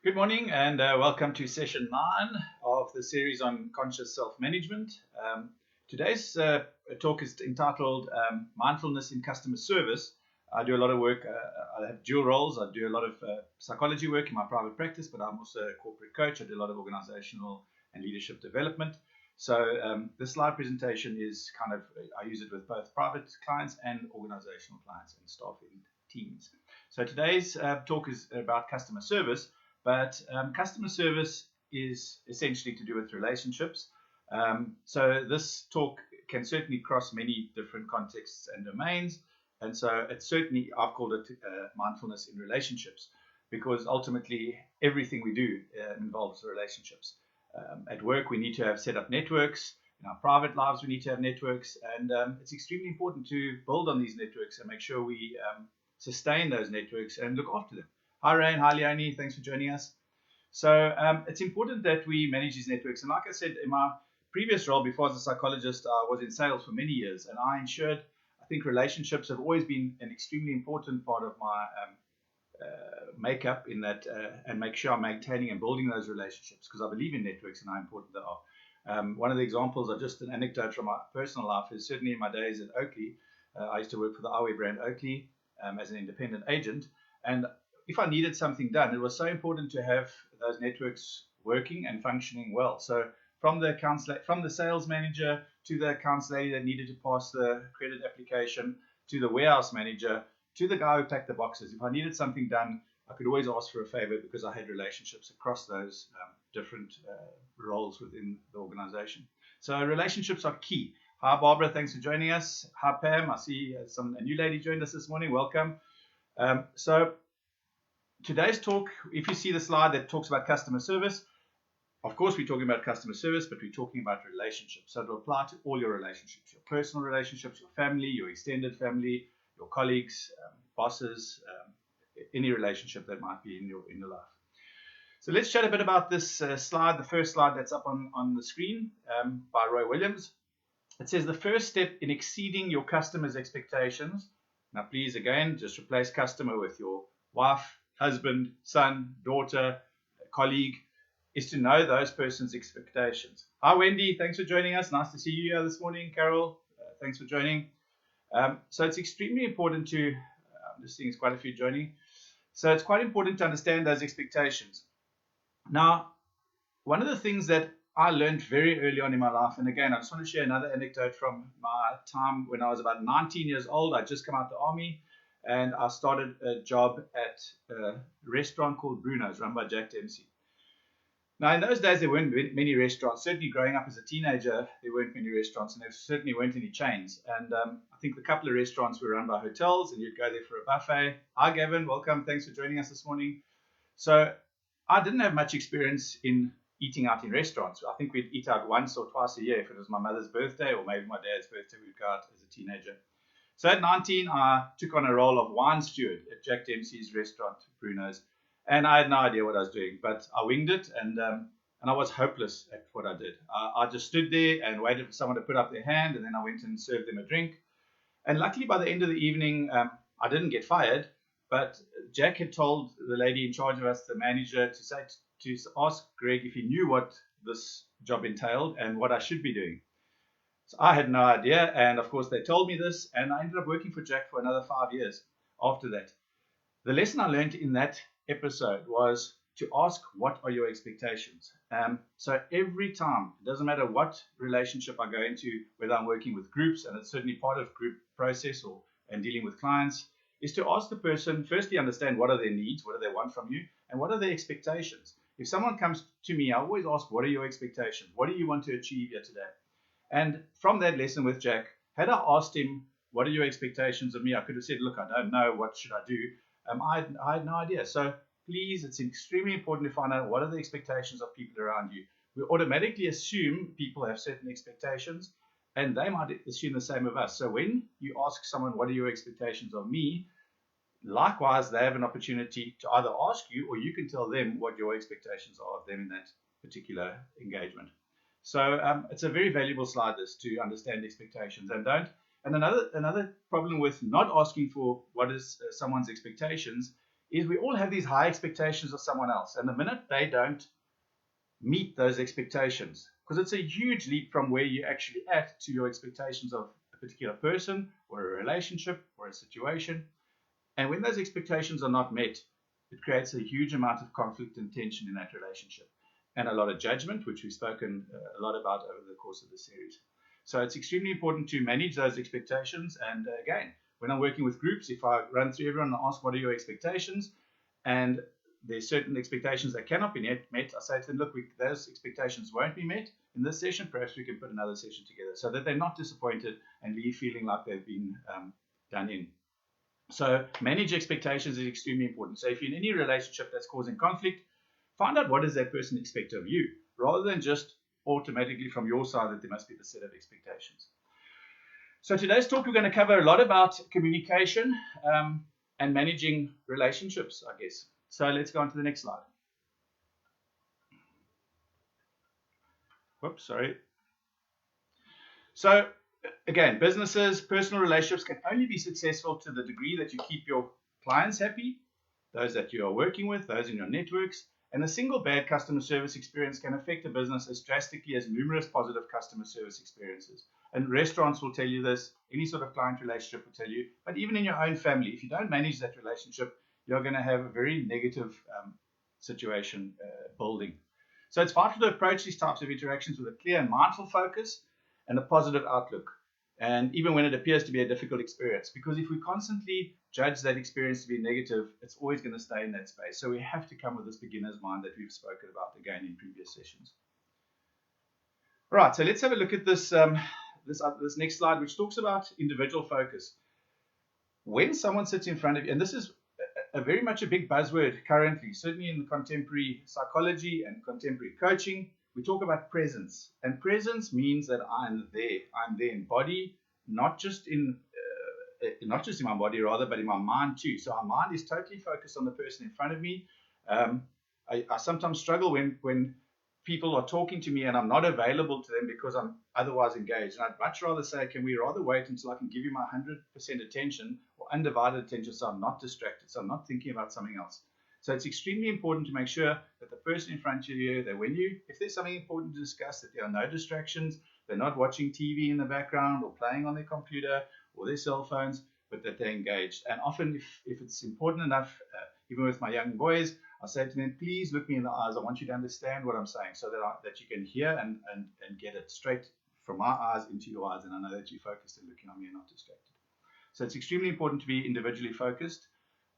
Good morning and welcome to session 9 of the series on conscious self-management. Today's talk is entitled Mindfulness in Customer Service. I do a lot of work, I have dual roles. I do a lot of psychology work in my private practice, but I'm also a corporate coach. I do a lot of organizational and leadership development. So this slide presentation is I use it with both private clients and organizational clients and staff in teams. So today's talk is about customer service. But customer service is essentially to do with relationships. So this talk can certainly cross many different contexts and domains. And so it's certainly, I've called it mindfulness in relationships, because ultimately everything we do involves relationships. At work, we need to have set up networks. In our private lives, we need to have networks. And it's extremely important to build on these networks and make sure we sustain those networks and look after them. Hi, Rain. Hi, Leonie. Thanks for joining us. So it's important that we manage these networks. And like I said, in my previous role before as a psychologist, I was in sales for many years. And I think relationships have always been an extremely important part of my makeup in that and make sure I'm maintaining and building those relationships, because I believe in networks and how important they are. One of the examples, just an anecdote from my personal life, is certainly in my days at Oakley. I used to work for the Awe brand Oakley as an independent agent. And if I needed something done, it was so important to have those networks working and functioning well. So from the sales manager to the accounts lady that needed to pass the credit application, to the warehouse manager, to the guy who packed the boxes. If I needed something done, I could always ask for a favor because I had relationships across those different roles within the organization. So relationships are key. Hi, Barbara. Thanks for joining us. Hi, Pam. I see a new lady joined us this morning. Welcome. So today's talk, if you see the slide that talks about customer service, of course we're talking about customer service, but we're talking about relationships. So it'll apply to all your relationships, your personal relationships, your family, your extended family, your colleagues, bosses, any relationship that might be in your life. So let's chat a bit about this slide, the first slide that's up on the screen by Roy Williams. It says the first step in exceeding your customer's expectations. Now please, again, just replace customer with your wife, husband, son, daughter, colleague, is to know those person's expectations. Hi, Wendy. Thanks for joining us. Nice to see you here this morning. Carol, thanks for joining. So it's extremely important I'm just seeing there's quite a few joining. So it's quite important to understand those expectations. Now, one of the things that I learned very early on in my life, and again, I just want to share another anecdote from my time when I was about 19 years old. I'd just come out the army. And I started a job at a restaurant called Bruno's, run by Jack Dempsey. Now, in those days, there weren't many restaurants. Certainly growing up as a teenager, there weren't many restaurants, and there certainly weren't any chains. And I think the couple of restaurants were run by hotels, and you'd go there for a buffet. Hi, Gavin. Welcome. Thanks for joining us this morning. So I didn't have much experience in eating out in restaurants. I think we'd eat out once or twice a year. If it was my mother's birthday or maybe my dad's birthday, we'd go out as a teenager. So at 19, I took on a role of wine steward at Jack Dempsey's restaurant, Bruno's. And I had no idea what I was doing, but I winged it, and I was hopeless at what I did. I just stood there and waited for someone to put up their hand, and then I went and served them a drink. And luckily, by the end of the evening, I didn't get fired, but Jack had told the lady in charge of us, the manager, to ask Greg if he knew what this job entailed and what I should be doing. So I had no idea, and of course they told me this, and I ended up working for Jack for another 5 years after that. The lesson I learned in that episode was to ask, what are your expectations? So every time, it doesn't matter what relationship I go into, whether I'm working with groups, and it's certainly part of group process and dealing with clients, is to ask the person, firstly understand what are their needs, what do they want from you, and what are their expectations. If someone comes to me, I always ask, what are your expectations? What do you want to achieve here today? And from that lesson with Jack, had I asked him, what are your expectations of me? I could have said, look, I don't know. What should I do? I had no idea. So please, it's extremely important to find out what are the expectations of people around you. We automatically assume people have certain expectations, and they might assume the same of us. So when you ask someone, what are your expectations of me? Likewise, they have an opportunity to either ask you, or you can tell them what your expectations are of them in that particular engagement. So it's a very valuable slide, this, to understand expectations and don't. And another problem with not asking for what is someone's expectations is we all have these high expectations of someone else. And the minute they don't meet those expectations, because it's a huge leap from where you're actually at to your expectations of a particular person or a relationship or a situation. And when those expectations are not met, it creates a huge amount of conflict and tension in that relationship, and a lot of judgment, which we've spoken a lot about over the course of the series. So it's extremely important to manage those expectations. And again, when I'm working with groups, if I run through everyone and ask what are your expectations, and there's certain expectations that cannot be met, I say to them, look, those expectations won't be met in this session. Perhaps we can put another session together so that they're not disappointed and leave feeling like they've been done in. So manage expectations is extremely important. So if you're in any relationship that's causing conflict, find out what does that person expect of you, rather than just automatically from your side that there must be the set of expectations. So today's talk, we're going to cover a lot about communication and managing relationships, I guess. So let's go on to the next slide. Whoops, sorry. So again, businesses, personal relationships can only be successful to the degree that you keep your clients happy, those that you are working with, those in your networks. And a single bad customer service experience can affect a business as drastically as numerous positive customer service experiences. And restaurants will tell you this, any sort of client relationship will tell you, but even in your own family, if you don't manage that relationship, you're going to have a very negative situation building. So it's vital to approach these types of interactions with a clear and mindful focus and a positive outlook, and even when it appears to be a difficult experience, because if we constantly judge that experience to be negative, it's always going to stay in that space. So we have to come with this beginner's mind that we've spoken about again in previous sessions. All right, so let's have a look at this this next slide, which talks about individual focus. When someone sits in front of you, and this is very much a big buzzword currently, certainly in the contemporary psychology and contemporary coaching, we talk about presence. And presence means that I'm there. I'm there in body, not just in my body, rather, but in my mind too. So our mind is totally focused on the person in front of me. I sometimes struggle when people are talking to me and I'm not available to them because I'm otherwise engaged. And I'd much rather say, can we rather wait until I can give you my 100% attention or undivided attention so I'm not distracted, so I'm not thinking about something else. So it's extremely important to make sure that the person in front of you, that if there's something important to discuss, that there are no distractions, they're not watching TV in the background or playing on their computer or their cell phones, but that they're engaged. And often if it's important enough, even with my young boys, I say to them, please look me in the eyes. I want you to understand what I'm saying so that you can hear and get it straight from my eyes into your eyes. And I know that you're focused and looking on me and not distracted. So it's extremely important to be individually focused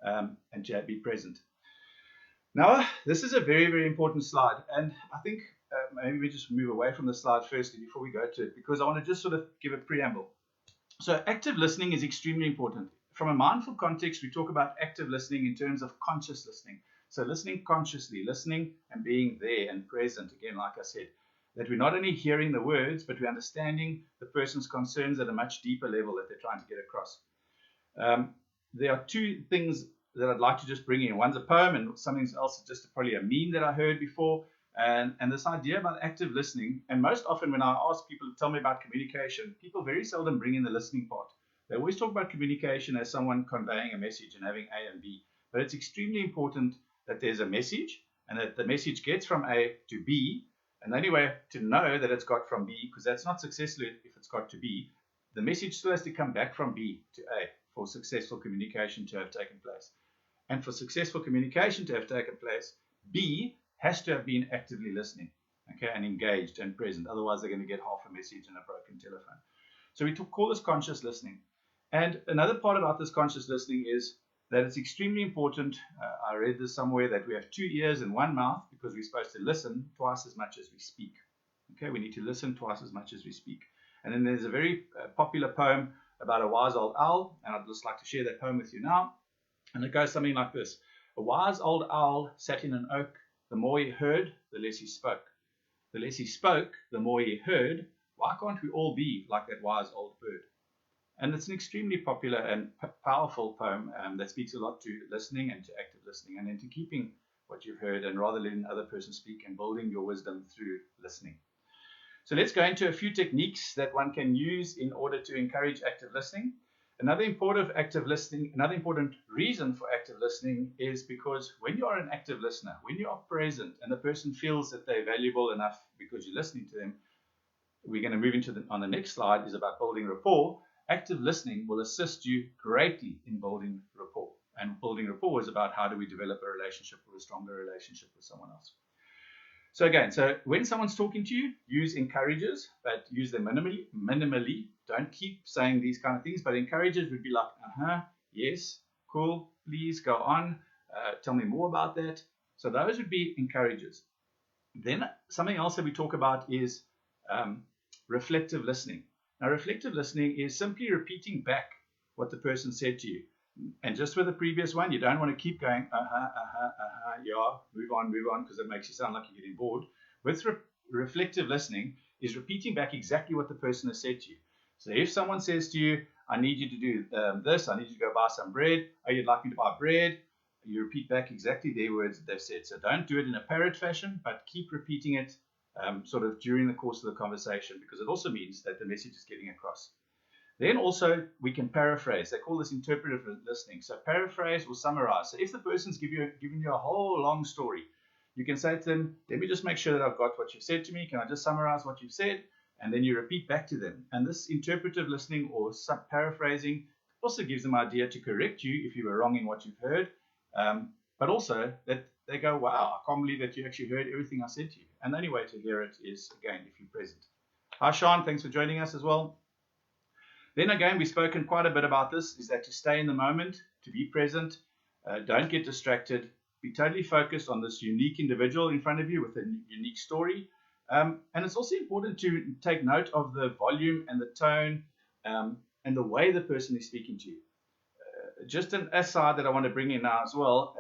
and to be present. Now, this is a very, very important slide. And I think maybe we just move away from the slide firstly before we go to it, because I want to just sort of give a preamble. So active listening is extremely important. From a mindful context, we talk about active listening in terms of conscious listening. So listening consciously, listening and being there and present, again, like I said, that we're not only hearing the words, but we're understanding the person's concerns at a much deeper level that they're trying to get across. There are two things that I'd like to just bring in. One's a poem and something else is just probably a meme that I heard before. And this idea about active listening, and most often when I ask people to tell me about communication, people very seldom bring in the listening part. They always talk about communication as someone conveying a message and having A and B. But it's extremely important that there's a message and that the message gets from A to B. And the only way to know that it's got from B, because that's not successful if it's got to B, the message still has to come back from B to A for successful communication to have taken place. And for successful communication to have taken place, B has to have been actively listening, okay, and engaged and present. Otherwise, they're going to get half a message in a broken telephone. So we call this conscious listening. And another part about this conscious listening is that it's extremely important. I read this somewhere that we have 2 ears and 1 mouth because we're supposed to listen twice as much as we speak. Okay, we need to listen twice as much as we speak. And then there's a very popular poem about a wise old owl, and I'd just like to share that poem with you now. And it goes something like this. A wise old owl sat in an oak. The more he heard, the less he spoke. The less he spoke, the more he heard. Why can't we all be like that wise old bird? And it's an extremely popular and powerful poem that speaks a lot to listening and to active listening and into keeping what you've heard and rather letting other person speak and building your wisdom through listening. So let's go into a few techniques that one can use in order to encourage active listening. Another important reason for active listening is because when you are an active listener, when you are present and the person feels that they're valuable enough because you're listening to them, we're going to move into on the next slide is about building rapport. Active listening will assist you greatly in building rapport. And building rapport is about how do we develop a relationship or a stronger relationship with someone else. So again, when someone's talking to you, use encourages, but use them minimally. Don't keep saying these kind of things, but encourages would be like, yes, cool, please go on, tell me more about that. So those would be encourages. Then something else that we talk about is reflective listening. Now, reflective listening is simply repeating back what the person said to you. And just with the previous one, you don't want to keep going, yeah, move on, because it makes you sound like you're getting bored. With reflective listening is repeating back exactly what the person has said to you. So if someone says to you, I need you to do this, I need you to go buy some bread, oh, you'd like me to buy bread, you repeat back exactly their words that they've said. So don't do it in a parrot fashion, but keep repeating it sort of during the course of the conversation, because it also means that the message is getting across. Then also we can paraphrase. They call this interpretive listening. So paraphrase or summarize. So if the person's giving you a whole long story, you can say to them, let me just make sure that I've got what you've said to me. Can I just summarize what you've said? And then you repeat back to them. And this interpretive listening or paraphrasing also gives them an idea to correct you if you were wrong in what you've heard. But also that they go, wow, I can't believe that you actually heard everything I said to you. And the only way to hear it is, again, if you're present. Hi, Sean. Thanks for joining us as well. Then again, we've spoken quite a bit about this, is that to stay in the moment, to be present, don't get distracted, be totally focused on this unique individual in front of you with a unique story. And it's also important to take note of the volume and the tone and the way the person is speaking to you. Just an aside that I want to bring in now as well.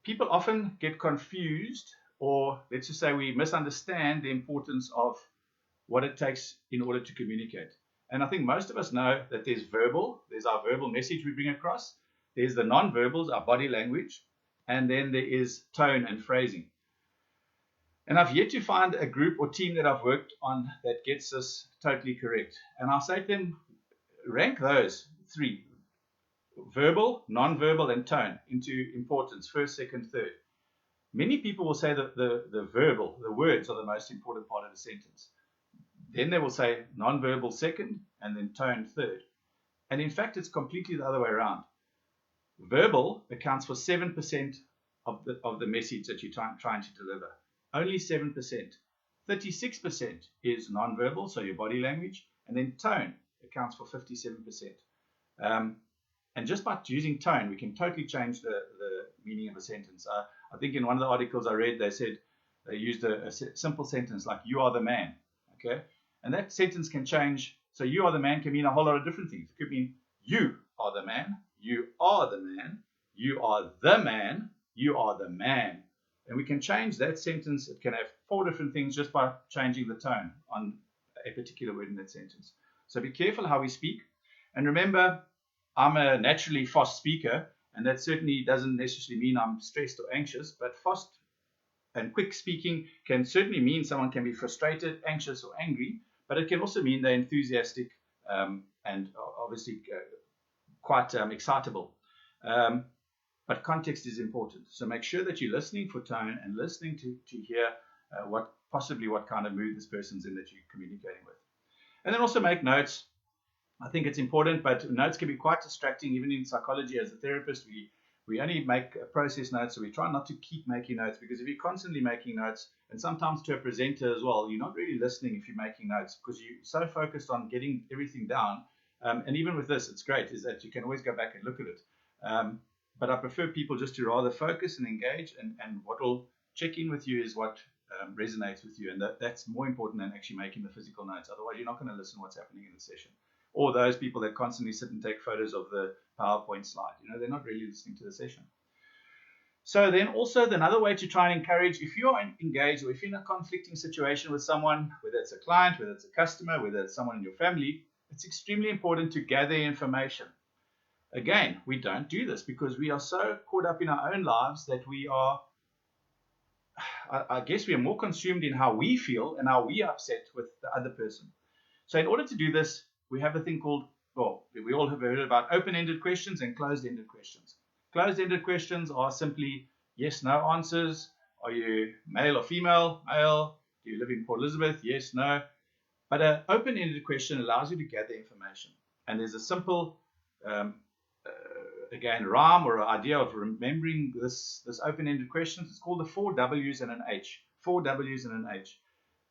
People often get confused, or let's just say we misunderstand the importance of what it takes in order to communicate. And I think most of us know that there's our verbal message we bring across. There's the non-verbals, our body language, and then there is tone and phrasing. And I've yet to find a group or team that I've worked on that gets this totally correct. And I'll say to them, rank those three, verbal, non-verbal, and tone, into importance, first, second, third. Many people will say that the verbal, the words, are the most important part of the sentence. Then they will say non-verbal second, and then tone third. And in fact, it's completely the other way around. Verbal accounts for 7% of the message that you're trying to deliver. Only 7%. 36% is non-verbal, so your body language, and then tone accounts for 57%. And just by using tone, we can totally change the meaning of a sentence. I think in one of the articles I read, they said they used a simple sentence like, you are the man. Okay? And that sentence can change. So you are the man can mean a whole lot of different things. It could mean you are the man, you are the man, you are the man, you are the man. And we can change that sentence. It can have 4 different things just by changing the tone on a particular word in that sentence. So be careful how we speak. And remember, I'm a naturally fast speaker, and that certainly doesn't necessarily mean I'm stressed or anxious, but fast and quick speaking can certainly mean someone can be frustrated, anxious, or angry, but it can also mean they're enthusiastic and obviously quite excitable. But context is important. So make sure that you're listening for tone and listening to hear what kind of mood this person's in that you're communicating with. And then also make notes. I think it's important, but notes can be quite distracting. Even in psychology, as a therapist, we only make process notes, so we try not to keep making notes, because if you're constantly making notes, and sometimes to a presenter as well, you're not really listening if you're making notes, because you're so focused on getting everything down. And even with this, it's great, is that you can always go back and look at it. But I prefer people just to rather focus and engage, and what will check in with you is what resonates with you, and that's more important than actually making the physical notes. Otherwise, you're not going to listen to what's happening in the session. Or those people that constantly sit and take photos of the PowerPoint slide. They're not really listening to the session. So then also another way to try and encourage, if you're engaged or if you're in a conflicting situation with someone, whether it's a client, whether it's a customer, whether it's someone in your family, it's extremely important to gather information. Again, we don't do this because we are so caught up in our own lives that we are, I guess we are more consumed in how we feel and how we are upset with the other person. So in order to do this, we have a thing called well, we all have heard about open-ended questions and closed-ended questions. Closed-ended questions are simply yes, no answers. Are you male or female? Male. Do you live in Port Elizabeth? Yes, no. But an open-ended question allows you to gather information. And there's a simple, again, rhyme or idea of remembering this open-ended questions. It's called the 4 W's and an H. 4 W's and an H.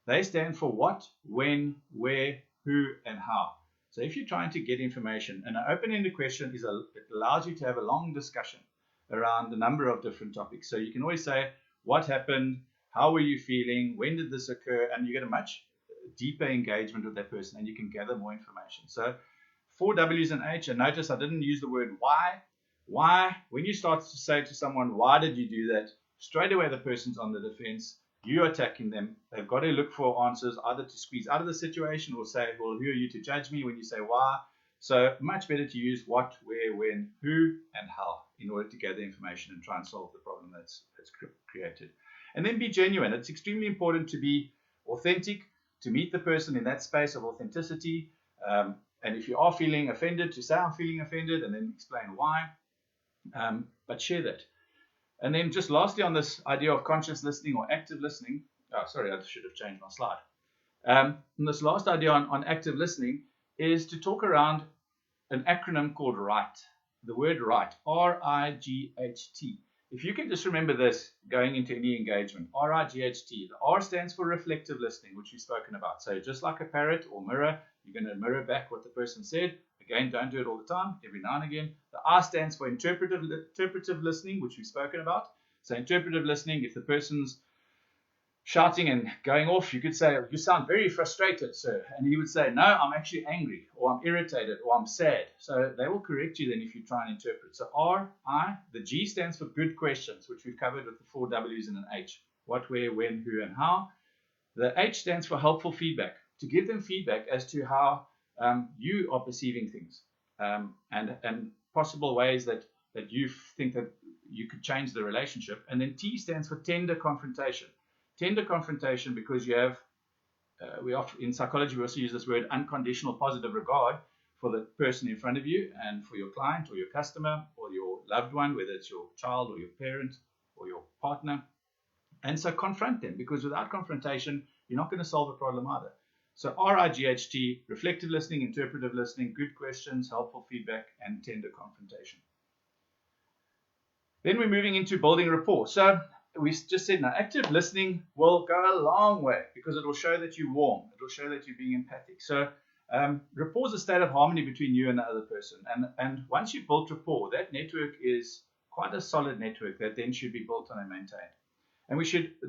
They stand for what, when, where, who, and how. So if you're trying to get information, an open-ended question it allows you to have a long discussion around a number of different topics. So you can always say, what happened? How were you feeling? When did this occur? And you get a much deeper engagement with that person and you can gather more information. So 4 W's and H, and notice I didn't use the word why. Why? When you start to say to someone, why did you do that? Straight away the person's on the defense. You're attacking them. They've got to look for answers, either to squeeze out of the situation or say, well, who are you to judge me when you say why? So much better to use what, where, when, who, and how in order to gather information and try and solve the problem that's created. And then be genuine. It's extremely important to be authentic, to meet the person in that space of authenticity. And if you are feeling offended, to say I'm feeling offended and then explain why. But share that. And then just lastly on this idea of conscious listening or active listening. Oh, sorry, I should have changed my slide. And this last idea on active listening is to talk around an acronym called RIGHT. The word RIGHT, R-I-G-H-T. If you can just remember this going into any engagement, R-I-G-H-T. The R stands for reflective listening, which we've spoken about. So just like a parrot or mirror, you're going to mirror back what the person said. Again, don't do it all the time, every now and again. The I stands for interpretive listening, which we've spoken about. So interpretive listening, if the person's shouting and going off, you could say, you sound very frustrated, sir. And he would say, no, I'm actually angry, or I'm irritated, or I'm sad. So they will correct you then if you try and interpret. So R, I, the G stands for good questions, which we've covered with the 4 W's and an H. What, where, when, who, and how. The H stands for helpful feedback, to give them feedback as to how you are perceiving things and possible ways that you think that you could change the relationship. And then T stands for tender confrontation. Tender confrontation because you have, in psychology we also use this word unconditional positive regard for the person in front of you and for your client or your customer or your loved one, whether it's your child or your parent or your partner. And so confront them, because without confrontation, you're not going to solve the problem either. So RIGHT, reflective listening, interpretive listening, good questions, helpful feedback, and tender confrontation. Then we're moving into building rapport. So we just said now, active listening will go a long way because it will show that you're warm. It will show that you're being empathic. So rapport is a state of harmony between you and the other person. And once you've built rapport, that network is quite a solid network that then should be built on and maintained. And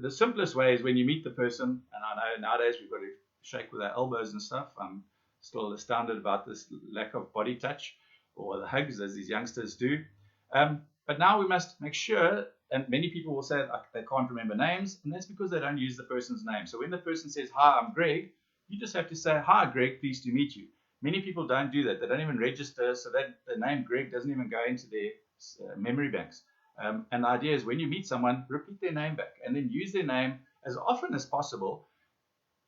the simplest way is when you meet the person, and I know nowadays we've got to shake with our elbows and stuff. I'm still astounded about this lack of body touch or the hugs as these youngsters do. But now we must make sure, and many people will say they can't remember names, and that's because they don't use the person's name. So when the person says, hi, I'm Greg, you just have to say, hi, Greg, pleased to meet you. Many people don't do that. They don't even register, so that the name Greg doesn't even go into their memory banks. And the idea is when you meet someone, repeat their name back and then use their name as often as possible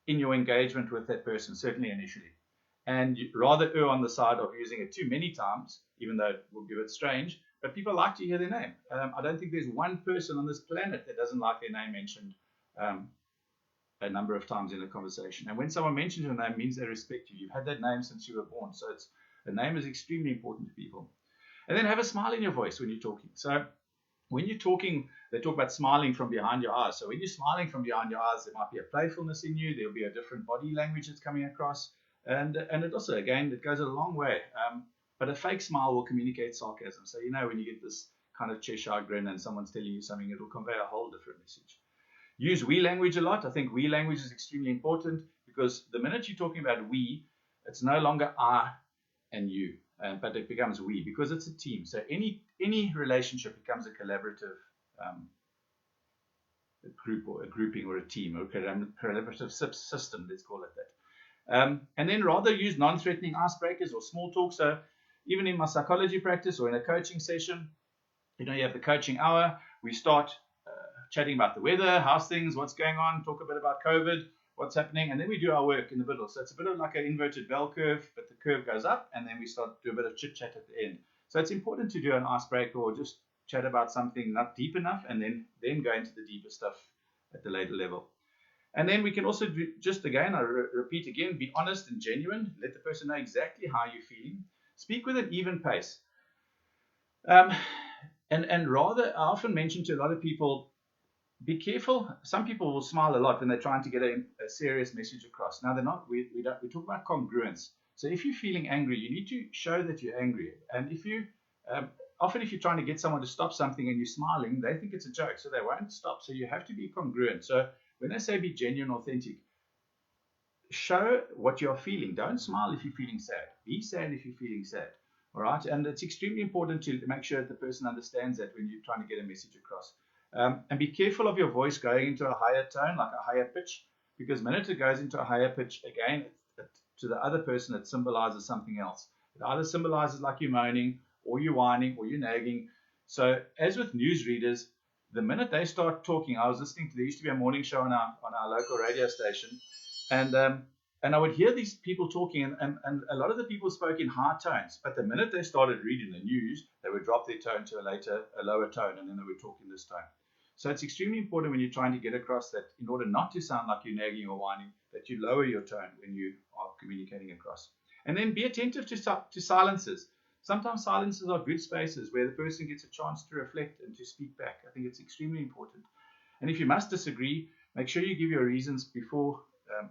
in your engagement with that person, certainly initially. And rather err on the side of using it too many times, even though it will be a bit strange, but people like to hear their name. I don't think there's one person on this planet that doesn't like their name mentioned a number of times in a conversation. And when someone mentions your name, it means they respect you. You've had that name since you were born. So a name is extremely important to people. And then have a smile in your voice when you're talking. So when you're talking, they talk about smiling from behind your eyes. So when you're smiling from behind your eyes, there might be a playfulness in you. There'll be a different body language that's coming across. And it also, again, it goes a long way. But a fake smile will communicate sarcasm. So, when you get this kind of Cheshire grin and someone's telling you something, it will convey a whole different message. Use we language a lot. I think we language is extremely important because the minute you're talking about we, it's no longer I and you. But it becomes we because it's a team. So any relationship becomes a collaborative a group or a grouping or a team or a collaborative system, let's call it that. And then rather use non-threatening icebreakers or small talk. So even in my psychology practice or in a coaching session, you have the coaching hour. We start chatting about the weather, how's things, what's going on, talk a bit about COVID, what's happening, and then we do our work in the middle. So it's a bit of like an inverted bell curve, but the curve goes up, and then we start to do a bit of chit chat at the end. So it's important to do an icebreaker or just chat about something not deep enough, and then go into the deeper stuff at the later level. And then we can also do, just again, I repeat again, be honest and genuine. Let the person know exactly how you're feeling. Speak with an even pace. And rather, I often mention to a lot of people, be careful. Some people will smile a lot when they're trying to get a serious message across. Now, they're not. We talk about congruence. So if you're feeling angry, you need to show that you're angry. And if you often if you're trying to get someone to stop something and you're smiling, they think it's a joke, so they won't stop. So you have to be congruent. So when I say be genuine, authentic, show what you're feeling. Don't smile if you're feeling sad. Be sad if you're feeling sad. All right, and it's extremely important to make sure that the person understands that when you're trying to get a message across. And be careful of your voice going into a higher tone, like a higher pitch, because the minute it goes into a higher pitch, again, to the other person, it symbolizes something else. It either symbolizes like you're moaning, or you're whining, or you're nagging. So as with newsreaders, the minute they start talking, I was listening to, there used to be a morning show on our local radio station, and I would hear these people talking, and a lot of the people spoke in high tones. But the minute they started reading the news, they would drop their tone to a lower tone, and then they would talk in this tone. So it's extremely important when you're trying to get across that, in order not to sound like you're nagging or whining, that you lower your tone when you are communicating across. And then be attentive to silences. Sometimes silences are good spaces where the person gets a chance to reflect and to speak back. I think it's extremely important. And if you must disagree, make sure you give your reasons before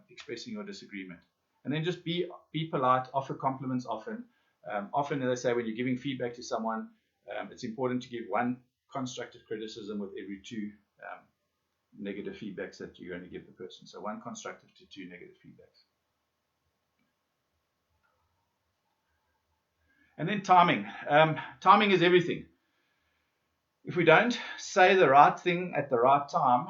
expressing your disagreement. And then just be polite, offer compliments often. Often, as I say, when you're giving feedback to someone, it's important to give one constructive criticism with every two negative feedbacks that you're going to give the person. So one constructive to two negative feedbacks. And then timing. Timing is everything. If we don't say the right thing at the right time,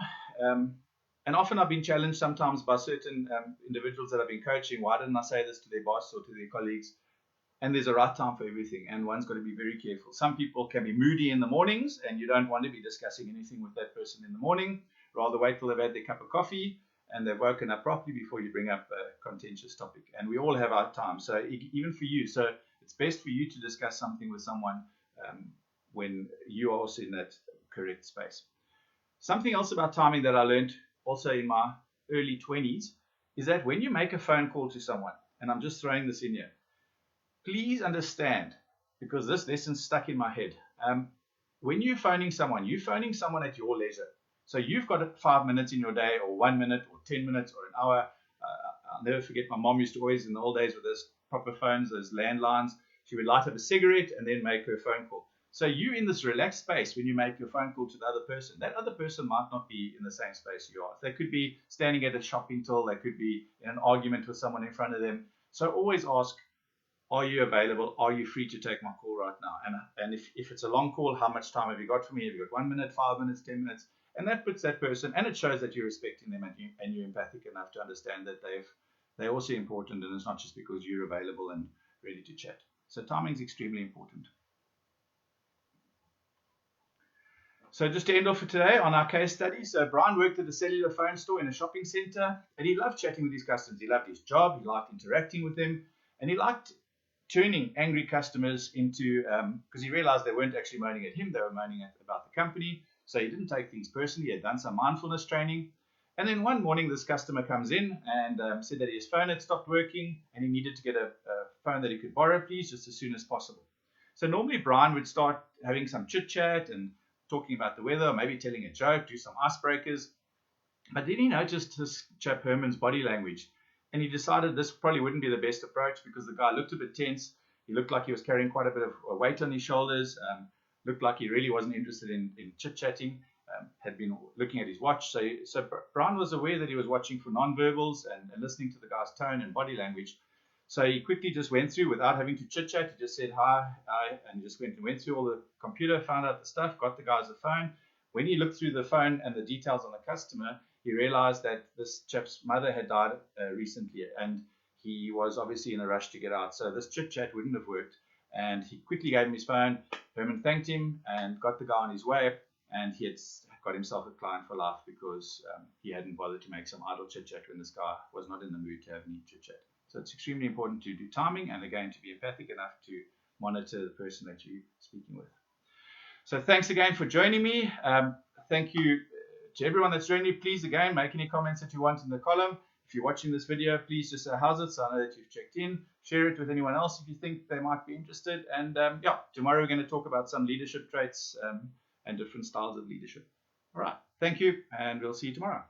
and often I've been challenged sometimes by certain individuals that I've been coaching, why didn't I say this to their boss or to their colleagues? And there's a right time for everything, and one's got to be very careful. Some people can be moody in the mornings, and you don't want to be discussing anything with that person in the morning. Rather wait till they've had their cup of coffee and they've woken up properly before you bring up a contentious topic. And we all have our time, so even for you. So it's best for you to discuss something with someone when you are also in that correct space. Something else about timing that I learned also in my early 20s is that when you make a phone call to someone, and I'm just throwing this in here, please understand, because this lesson's stuck in my head. When you're phoning someone at your leisure. So you've got 5 minutes in your day, or 1 minute, or 10 minutes, or an hour. I'll never forget, my mom used to always, in the old days with those proper phones, those landlines, she would light up a cigarette and then make her phone call. So you in this relaxed space when you make your phone call to the other person, that other person might not be in the same space you are. They could be standing at a shopping till, they could be in an argument with someone in front of them. So always ask, are you available? Are you free to take my call right now? And if it's a long call, how much time have you got for me? Have you got 1 minute, 5 minutes, 10 minutes? And that puts that person, and it shows that you're respecting them and you're empathic enough to understand that they're also important, and it's not just because you're available and ready to chat. So timing is extremely important. So just to end off for today on our case study, so Brian worked at a cellular phone store in a shopping center, and he loved chatting with his customers. He loved his job, he liked interacting with them, and he liked turning angry customers into, because he realized they weren't actually moaning at him, they were moaning about the company. So he didn't take things personally. He had done some mindfulness training. And then one morning, this customer comes in and said that his phone had stopped working and he needed to get a phone that he could borrow, please, just as soon as possible. So normally Brian would start having some chit-chat and talking about the weather, maybe telling a joke, do some icebreakers. But then he noticed this chap Herman's body language, and he decided this probably wouldn't be the best approach because the guy looked a bit tense. He looked like he was carrying quite a bit of weight on his shoulders. Looked like he really wasn't interested in chit-chatting, had been looking at his watch. So Brian was aware that he was watching for nonverbals and listening to the guy's tone and body language. So he quickly just went through without having to chit-chat. He just said hi, and just went through all the computer, found out the stuff, got the guys a phone. When he looked through the phone and the details on the customer, he realized that this chap's mother had died recently, and he was obviously in a rush to get out. So this chit-chat wouldn't have worked. And he quickly gave him his phone. Herman thanked him and got the guy on his way. And he had got himself a client for life because he hadn't bothered to make some idle chit chat when this guy was not in the mood to have any chit chat. So it's extremely important to do timing, and again, to be empathic enough to monitor the person that you're speaking with. So thanks again for joining me. Thank you to everyone that's joined me. Please, again, make any comments that you want in the column. If you're watching this video, please just say how's it, so I know that you've checked in. Share it with anyone else if you think they might be interested. And yeah, tomorrow we're going to talk about some leadership traits and different styles of leadership. All right. Thank you, and we'll see you tomorrow.